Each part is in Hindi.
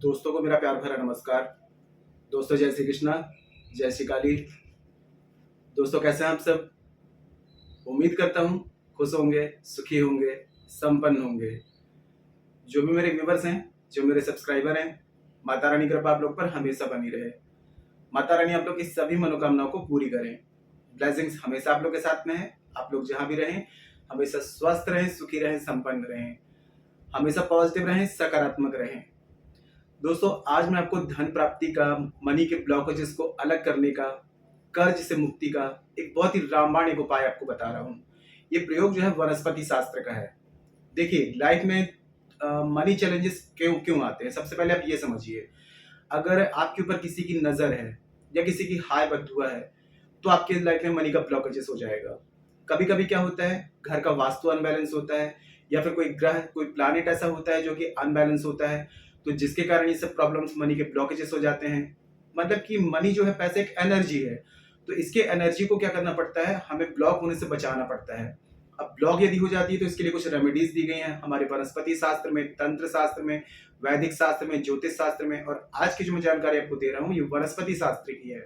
दोस्तों को मेरा प्यार भरा नमस्कार। दोस्तों जय श्री कृष्णा, जय श्री काली। दोस्तों कैसे हैं आप सब? उम्मीद करता हूँ खुश होंगे, सुखी होंगे, संपन्न होंगे। जो भी मेरे व्यूवर्स हैं, जो मेरे सब्सक्राइबर हैं, माता रानी की कृपा आप लोग पर हमेशा बनी रहे। माता रानी आप लोग की सभी मनोकामनाओं को पूरी करें। ब्लेसिंग्स हमेशा आप लोग के साथ में है। आप लोग जहाँ भी रहें हमेशा स्वस्थ रहें, सुखी रहें, संपन्न रहें, हमेशा पॉजिटिव रहें, सकारात्मक रहें। दोस्तों आज मैं आपको धन प्राप्ति का, मनी के ब्लॉकेजेस को अलग करने का, कर्ज से मुक्ति का एक बहुत ही रामबाण एक उपाय आपको बता रहा हूँ। ये प्रयोग जो है वनस्पति शास्त्र का है। देखिए लाइफ में मनी चैलेंजेस क्यों क्यों आते हैं, सबसे पहले आप ये समझिए। अगर आपके ऊपर किसी की नजर है या किसी की हाय बददुआ है तो आपके लाइफ में मनी का ब्लॉकेजेस हो जाएगा। कभी कभी क्या होता है, घर का वास्तु अनबैलेंस होता है या फिर कोई ग्रह, कोई प्लैनेट ऐसा होता है जो कि अनबैलेंस होता है, तो जिसके कारण ये सब प्रॉब्लम्स, मनी के ब्लॉकेजेस हो जाते हैं। मतलब कि मनी जो है, पैसे एक एनर्जी है, तो इसके एनर्जी को क्या करना पड़ता है, हमें ब्लॉक होने से बचाना पड़ता है। अब ब्लॉक यदि हो जाती है तो इसके लिए कुछ रेमेडीज दी गई हैं हमारे वनस्पति शास्त्र में, तंत्र शास्त्र में, वैदिक शास्त्र में, ज्योतिष शास्त्र में। और आज की जो मैं जानकारी आपको दे रहा हूँ ये वनस्पति शास्त्र की है।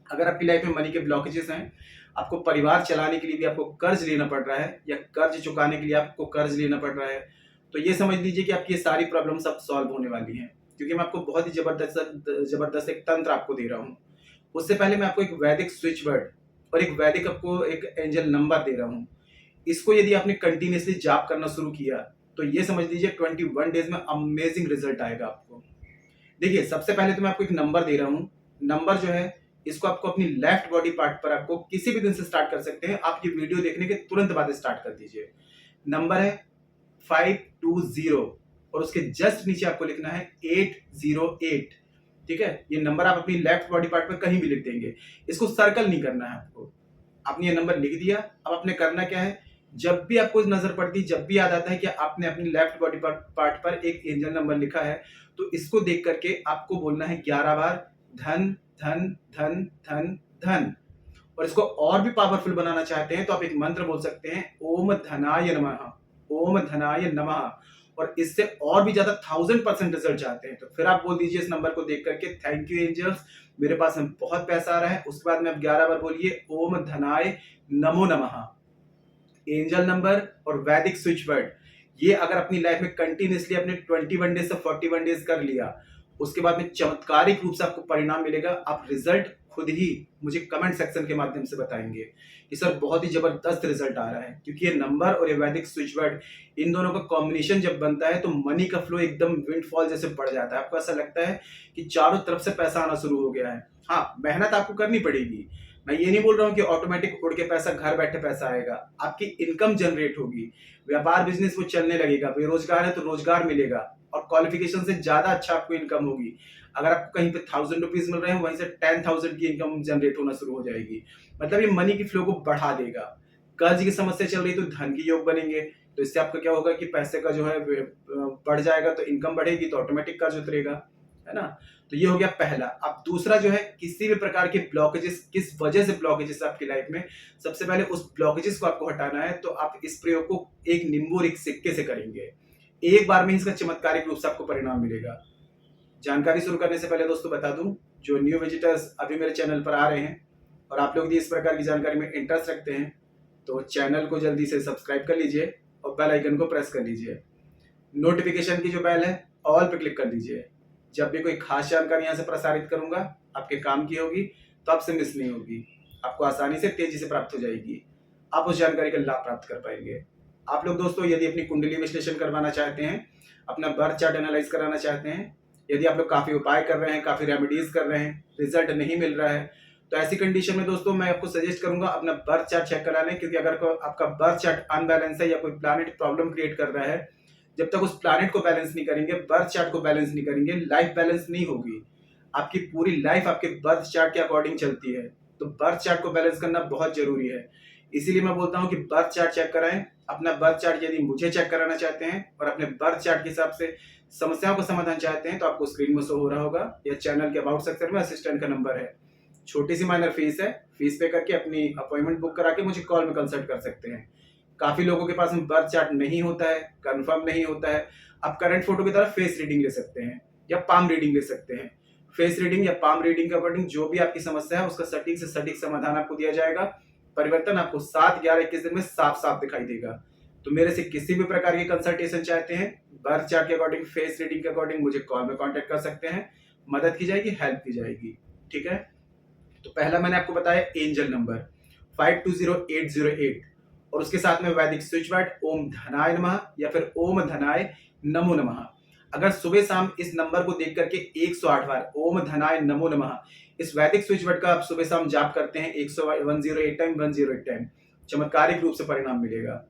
अगर आपकी लाइफ में मनी के ब्लॉकेजेस हैं, आपको परिवार चलाने के लिए भी आपको कर्ज लेना पड़ रहा है या कर्ज चुकाने के लिए आपको कर्ज लेना पड़ रहा है, तो ये समझ लीजिए कि आपकी ये सारी प्रॉब्लम्स अब सॉल्व होने वाली हैं। क्योंकि मैं आपको बहुत ही जबरदस्त एक तंत्र आपको दे रहा हूँ। उससे पहले मैं आपको एक वैदिक स्विच वर्ड और एक वैदिक आपको एक एंजल नंबर दे रहा हूँ। इसको यदि आपने कंटिन्यूसली जाप करना शुरू किया तो ये समझ लीजिए 21 डेज में अमेजिंग रिजल्ट आएगा आपको। देखिए सबसे पहले तो मैं आपको एक नंबर दे रहा हूँ। नंबर जो है इसको आपको अपनी लेफ्ट बॉडी पार्ट पर आपको किसी भी दिन से स्टार्ट कर सकते हैं। आप ये वीडियो देखने के तुरंत बाद स्टार्ट कर दीजिए। नंबर है 520 और उसके जस्ट नीचे आपको लिखना है 808। ठीक है, ये नंबर आप अपनी लेफ्ट बॉडी पार्ट पर कहीं भी लिख देंगे, इसको सर्कल नहीं करना है आपको। आपने ये नंबर लिख दिया। अब आपने करना क्या है, जब भी आपको नजर पड़ती, जब भी याद आता है कि आपने अपनी लेफ्ट बॉडी पार्ट पर एक एंजल नंबर लिखा है, तो इसको देख करके आपको बोलना है 11 बार धन धन धन धन धन। और इसको और भी पावरफुल बनाना चाहते हैं तो आप एक मंत्र बोल सकते हैं, ओम धनाय नमः, ओम धनाय नमः। और इससे और भी ज्यादा 1000% रिजल्ट चाहते हैं तो फिर आप बोल दीजिए इस नंबर को देख करके, थैंक यू एंजल्स, मेरे पास में बहुत पैसा आ रहा है। उसके बाद में आप 11 बार बोलिए ओम धनाय नमो नमः। एंजल नंबर और वैदिक स्विच वर्ड, ये अगर अपनी लाइफ में कंटिन्यूसली अपने 21 डेज से 41 डेज कर लिया, उसके बाद में चमत्कारिक रूप से आपको परिणाम मिलेगा। आप रिजल्ट खुद ही मुझे कमेंट सेक्शन के माध्यम से बताएंगे कि सर बहुत ही जबरदस्त रिजल्ट आ रहा है। क्योंकि ये नंबर और ये वैदिक स्विच वर्ड, इन दोनों का कॉम्बिनेशन जब बनता है तो मनी का फ्लो एकदम विंडफॉल जैसे बढ़ जाता है। आपको ऐसा लगता है कि चारों तरफ से पैसा आना शुरू हो गया है। हाँ, मेहनत आपको करनी पड़ेगी। मैं ये नहीं बोल रहा हूँ कि ऑटोमेटिक उड़ के पैसा, घर बैठे पैसा आएगा। आपकी इनकम जनरेट होगी, व्यापार बिजनेस वो चलने लगेगा, बेरोजगार है तो रोजगार मिलेगा और क्वालिफिकेशन से ज्यादा अच्छा आपको इनकम होगी। अगर आपको कहीं पे 1000 रुपीज मिल रहे हैं, वहीं से 10,000 की इनकम जनरेट होना शुरू हो जाएगी। मतलब ये मनी की फ्लो को बढ़ा देगा। कर्ज की समस्या चल रही तो धन के योग बनेंगे, तो इससे आपका क्या होगा कि पैसे का जो है बढ़ जाएगा, तो इनकम बढ़ेगी तो ऑटोमेटिक कर्ज उतरेगा, है ना। तो ये हो गया पहला। अब दूसरा जो है, किसी भी प्रकार के ब्लॉकेजेस, किस वजह से ब्लॉकेजेस आपकी लाइफ में, सबसे पहले उस ब्लॉकेजेस को आपको हटाना है। तो आप इस प्रयोग को एक नींबू और एक सिक्के से करेंगे। एक बार में इसका चमत्कारिक रूप से आपको परिणाम मिलेगा। जानकारी शुरू करने से पहले दोस्तों बता दूं, जो न्यू विजिटर्स अभी मेरे चैनल पर आ रहे हैं और आप लोग भी इस प्रकार की जानकारी में इंटरेस्ट रखते हैं, तो चैनल को जल्दी से सब्सक्राइब कर लीजिए और बेल आइकन को प्रेस कर लीजिए। नोटिफिकेशन की जो बेल है ऑल पे क्लिक कर लीजिए। जब भी कोई खास जानकारी यहाँ से प्रसारित करूंगा, आपके काम की होगी तो आपसे मिस नहीं होगी, आपको आसानी से, तेजी से प्राप्त हो जाएगी। आप उस जानकारी का लाभ प्राप्त कर पाएंगे। आप लोग दोस्तों यदि अपनी कुंडली विश्लेषण करवाना चाहते हैं, अपना बर्थ चार्ट एनालाइज कराना चाहते हैं, यदि आप लोग काफी उपाय कर रहे हैं, काफी रेमेडीज कर रहे हैं, रिजल्ट नहीं मिल रहा है, तो ऐसी कंडीशन में दोस्तों मैं आपको सजेस्ट करूंगा अपना बर्थ चार्ट चेक करा लें। क्योंकि अगर आपका बर्थ चार्ट अनबैलेंस है या कोई प्लैनेट प्रॉब्लम क्रिएट कर रहा है, जब तक उस प्लैनेट को बैलेंस नहीं करेंगे, बर्थ चार्ट को बैलेंस नहीं करेंगे, लाइफ बैलेंस नहीं होगी। आपकी पूरी लाइफ आपके बर्थ चार्ट के अकॉर्डिंग चलती है, तो बर्थ चार्ट को बैलेंस करना बहुत जरूरी है। इसीलिए मैं बोलता हूं कि बर्थ चार्ट चेक कराएं। अपना बर्थ चार्ट यदि मुझे चेक कराना चाहते हैं और अपने बर्थ चार्ट के हिसाब से समस्याओं का समाधान चाहते हैं, तो आपको स्क्रीन में शो हो रहा होगा या चैनल के अबाउट सेक्शन में असिस्टेंट का नंबर है। छोटी सी माइनर फीस है, फीस पे करके अपनी अपॉइंटमेंट बुक करा के मुझे कॉल में कंसल्ट कर सकते हैं। काफी लोगों के पास में बर्थ चार्ट नहीं होता है, कंफर्म नहीं होता है। आप करंट फोटो की तरह फेस रीडिंग ले सकते हैं। या पाम रीडिंग ले सकते हैं। फेस रीडिंग या पाम रीडिंग के अकॉर्डिंग जो भी आपकी समस्या है उसका सटीक से सटीक समाधान आपको दिया जाएगा। परिवर्तन आपको 7, 11, 21 दिन में साफ साफ दिखाई देगा। तो मेरे से किसी भी प्रकार की कंसल्टेशन चाहते हैं, बर्थ चार्ट के अकॉर्डिंग, फेस रीडिंग के अकॉर्डिंग, मुझे कॉल में कांटेक्ट कर सकते हैं। मदद की जाएगी, हेल्प की जाएगी। ठीक है, तो पहला मैंने आपको बताया एंजल नंबर 520808 और उसके साथ में वैदिक स्विच वर्ड ओम धनाय नमः या फिर ओम धनाय नमो नमः। अगर सुबह शाम इस नंबर को देख करके 108 बार ओम धनाय नमो नमः इस वैदिक स्विच वर्ड का आप सुबह शाम जाप करते हैं 108 टाइम 108 टाइम, चमत्कारिक रूप से परिणाम मिलेगा।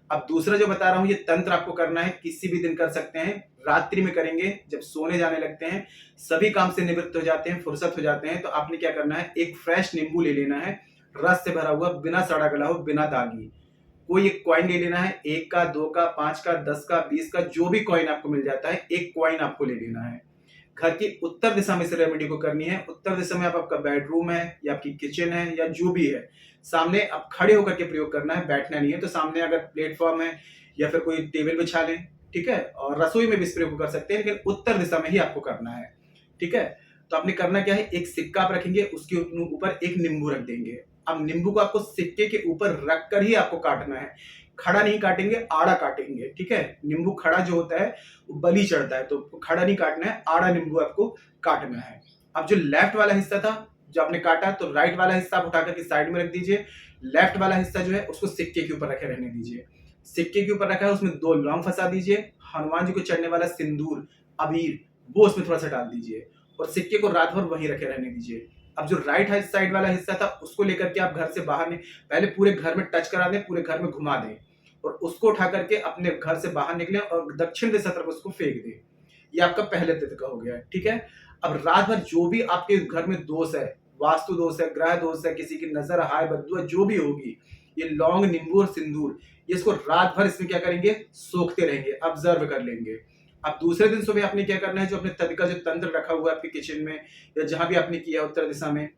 अब दूसरा जो बता रहा हूं, ये तंत्र आपको करना है, किसी भी दिन कर सकते हैं, रात्रि में करेंगे, जब सोने जाने लगते हैं, सभी काम से निवृत्त हो जाते हैं, फुर्सत हो जाते हैं, तो आपने क्या करना है, एक फ्रेश नींबू ले लेना है, रस से भरा हुआ, बिना सड़ा गला हो, बिना दागी। कोई एक कॉइन ले लेना है, 1 का, 2 का, 5 का, 10 का, 20 का, जो भी कॉइन आपको मिल जाता है, एक कॉइन आपको ले लेना है। घर की उत्तर दिशा में से रेमेडी को करनी है। उत्तर दिशा में आपका बेडरूम है या आपकी किचन है या जो भी है, सामने आप खड़े होकर के प्रयोग करना है, बैठना नहीं है। तो सामने अगर प्लेटफॉर्म है या फिर कोई टेबल बिछा लें, ठीक है, और रसोई में भी इस प्रयोग कर सकते हैं, लेकिन उत्तर दिशा में ही आपको करना है। ठीक है, तो आपने करना क्या है, एक सिक्का आप रखेंगे, उसके ऊपर एक नींबू रख देंगे। अब नींबू को आपको सिक्के के ऊपर रख कर ही आपको काटना है, खड़ा नहीं काटेंगे, आड़ा काटेंगे। ठीक है, नींबू खड़ा जो होता है वो बली चढ़ता है, तो खड़ा नहीं काटना है, आड़ा नींबू आपको काटना है। अब जो लेफ्ट वाला हिस्सा था जो आपने काटा, तो राइट वाला हिस्सा आप उठा करके साइड में रख दीजिए। लेफ्ट वाला हिस्सा जो है उसको सिक्के के ऊपर रखे रहने दीजिए। सिक्के के ऊपर रखा है, उसमें 2 लौंग फंसा दीजिए। हनुमान जी को चढ़ने वाला सिंदूर, अबीर, वो उसमें थोड़ा सा डाल दीजिए और सिक्के को रात भर वहीं रखे रहने दीजिए। अब जो राइट साइड वाला हिस्सा था उसको लेकर के आप घर से बाहर नहीं, पहले पूरे घर में टच करा दें, पूरे घर में घुमा दें और उसको उठा करके अपने घर से बाहर निकले और दक्षिण दिशा तरफ उसको फेंक दें। ये आपका पहले तरीका हो गया है। ठीक है, अब रात भर जो भी आपके घर में दोष है, वास्तु दोष है, ग्रह दोष है, किसी की नजर, हाय, बद्दुआ जो भी होगी, ये लौंग, नींबू और सिंदूर, ये इसको रात भर इसमें क्या करेंगे, सोखते रहेंगे, ऑब्जर्व कर लेंगे। अब दूसरे दिन सुबह आपने क्या करना है, जो अपने तरीका जो तंत्र रखा हुआ है आपके किचन में या जहां भी आपने किया उत्तर दिशा में,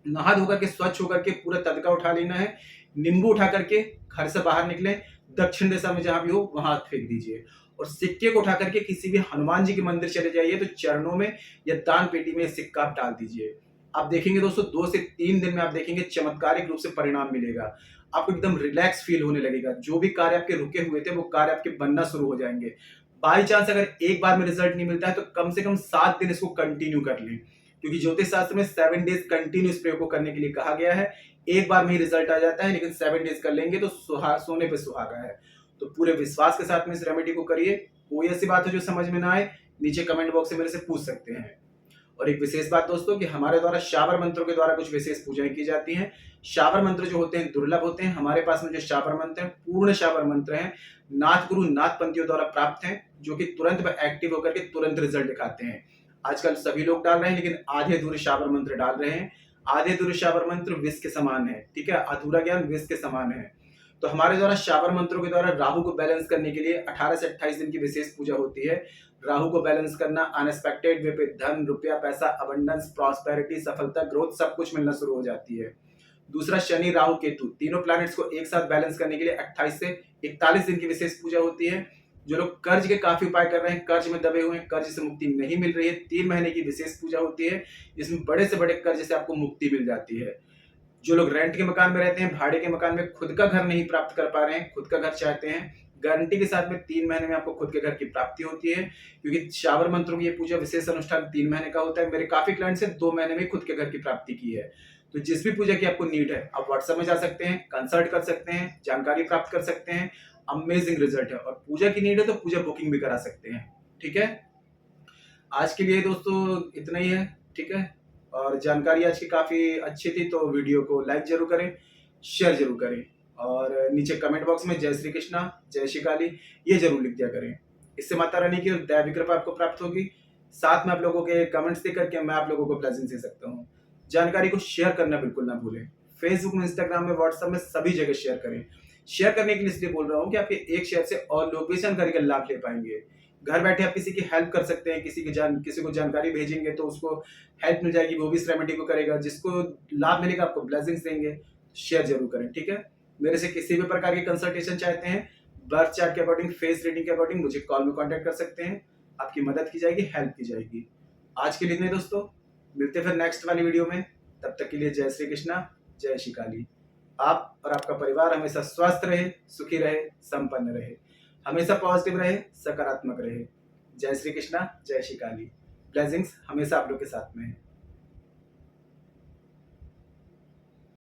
नहा धोकर के स्वच्छ होकर के पूरा तड़का उठा लेना है, नींबू उठा करके घर से बाहर निकले, दक्षिण दिशा में जहां भी हो वहां फेंक दीजिए और सिक्के को उठा करके किसी भी हनुमान जी के मंदिर चले जाइए, तो चरणों में या दान पेटी में सिक्का आप डाल दीजिए। आप देखेंगे दोस्तों 2 से 3 दिन में आप देखेंगे चमत्कारिक रूप से परिणाम मिलेगा। आपको एकदम रिलैक्स फील होने लगेगा। जो भी कार्य आपके रुके हुए थे वो कार्य आपके बनना शुरू हो जाएंगे। बाई चांस अगर एक बार में रिजल्ट नहीं मिलता है तो कम से कम 7 दिन इसको कंटिन्यू कर लें, क्योंकि ज्योतिष शास्त्र में 7 डेज कंटिन्यू इस प्रयोग को करने के लिए कहा गया है। एक बार में ही रिजल्ट आ जाता है, लेकिन 7 डेज कर लेंगे तो सोने पे सुहागा है। तो पूरे विश्वास के साथ में इस रेमेडी को करिए। कोई ऐसी बात है जो समझ में ना आए, नीचे कमेंट बॉक्स में मेरे से पूछ सकते हैं। और एक विशेष बात दोस्तों कि हमारे द्वारा शाबर मंत्रों के द्वारा कुछ विशेष पूजाएं की जाती हैं। शाबर मंत्र जो होते हैं दुर्लभ होते हैं। हमारे पास में जो शाबर मंत्र हैं पूर्ण शाबर मंत्र हैं, नाथ गुरु नाथ पंथियों द्वारा प्राप्त हैं, जो कि तुरंत एक्टिव होकर के तुरंत रिजल्ट दिखाते हैं। आजकल सभी लोग डाल रहे हैं, लेकिन आधे अधूरे शाबर मंत्र डाल रहे हैं। आधे अधूरे शाबर मंत्र विष के समान है। ठीक है, अधूरा ज्ञान विष के समान है। तो हमारे द्वारा शाबर मंत्रों के द्वारा राहु को बैलेंस करने के लिए 18 से 28 दिन की विशेष पूजा होती है। राहु को बैलेंस करना, अनएक्सपेक्टेड वे पे धन, रुपया, पैसा, अबंडेंस, प्रॉस्पेरिटी, सफलता, ग्रोथ सब कुछ मिलना शुरू हो जाती है। दूसरा शनि, राहु, केतु तीनों प्लैनेट्स को एक साथ बैलेंस करने के लिए 28 से 41 दिन की विशेष पूजा होती है। जो लोग कर्ज के काफी उपाय कर रहे हैं, कर्ज में दबे हुए हैं, कर्ज से मुक्ति नहीं मिल रही है, 3 महीने की विशेष पूजा होती है, जिसमें बड़े से बड़े कर्ज से आपको मुक्ति मिल जाती है। जो लोग रेंट के मकान में रहते हैं, भाड़े के मकान में खुद का घर नहीं प्राप्त कर पा रहे हैं, खुद का घर चाहते हैं, गारंटी के साथ में 3 महीने में आपको खुद के घर की प्राप्ति होती है। क्योंकि शाबर मंत्रों की ये पूजा विशेष अनुष्ठान 3 महीने का होता है। मेरे काफी क्लाइंट्स ने 2 महीने में खुद के घर की प्राप्ति की है। तो जिस भी पूजा की आपको नीड है, आप व्हाट्सएप में जा सकते हैं, कंसल्ट कर सकते हैं, जानकारी प्राप्त कर सकते हैं। अमेजिंग रिजल्ट है। और पूजा की नीड है तो पूजा बुकिंग भी करा सकते हैं। ठीक है, आज के लिए दोस्तों इतना ही है। ठीक है, और जानकारी आज की काफी अच्छी थी, तो वीडियो को लाइक जरूर करें, शेयर जरूर करें और नीचे कमेंट बॉक्स में जय श्री कृष्णा, जय श्री काली ये जरूर लिख दिया करें। इससे माता रानी की दैवी कृपा आपको प्राप्त होगी। साथ में आप लोगों के कमेंट्स देख करके मैं आप लोगों को ब्लेसिंग्स दे सकता हूँ। जानकारी को शेयर करना बिल्कुल ना भूलें। फेसबुक में, इंस्टाग्राम में, व्हाट्सएप में सभी जगह शेयर करें। शेयर करने के लिए इसलिए बोल रहा हूँ कि आपके एक शेयर से और लोग भी जानकारी का लाभ ले पाएंगे। घर बैठे आप किसी की हेल्प कर सकते हैं, किसी को जानकारी भेजेंगे तो उसको हेल्प मिल जाएगी, वो भी इस रेमेडी को करेगा, जिसको लाभ मिलेगा आपको ब्लेसिंग्स देंगे। शेयर जरूर करें। ठीक है, मेरे से किसी भी प्रकार की कंसल्टेशन चाहते हैं, बर्थ चार्ट के अकॉर्डिंग, फेस रीडिंग के अकॉर्डिंग, मुझे कॉल में कांटेक्ट कर सकते हैं। आपकी मदद की जाएगी, हेल्प की जाएगी। आज के लिए इतने दोस्तों, मिलते फिर नेक्स्ट वाली वीडियो में। तब तक के लिए जय श्री कृष्णा, जय श्री काली। आप और आपका परिवार हमेशा स्वस्थ रहे, सुखी रहे, संपन्न रहे, हमेशा पॉजिटिव रहे, सकारात्मक रहे। जय श्री कृष्णा, जय श्री काली। ब्लेसिंग्स हमेशा आप लोग के साथ में है।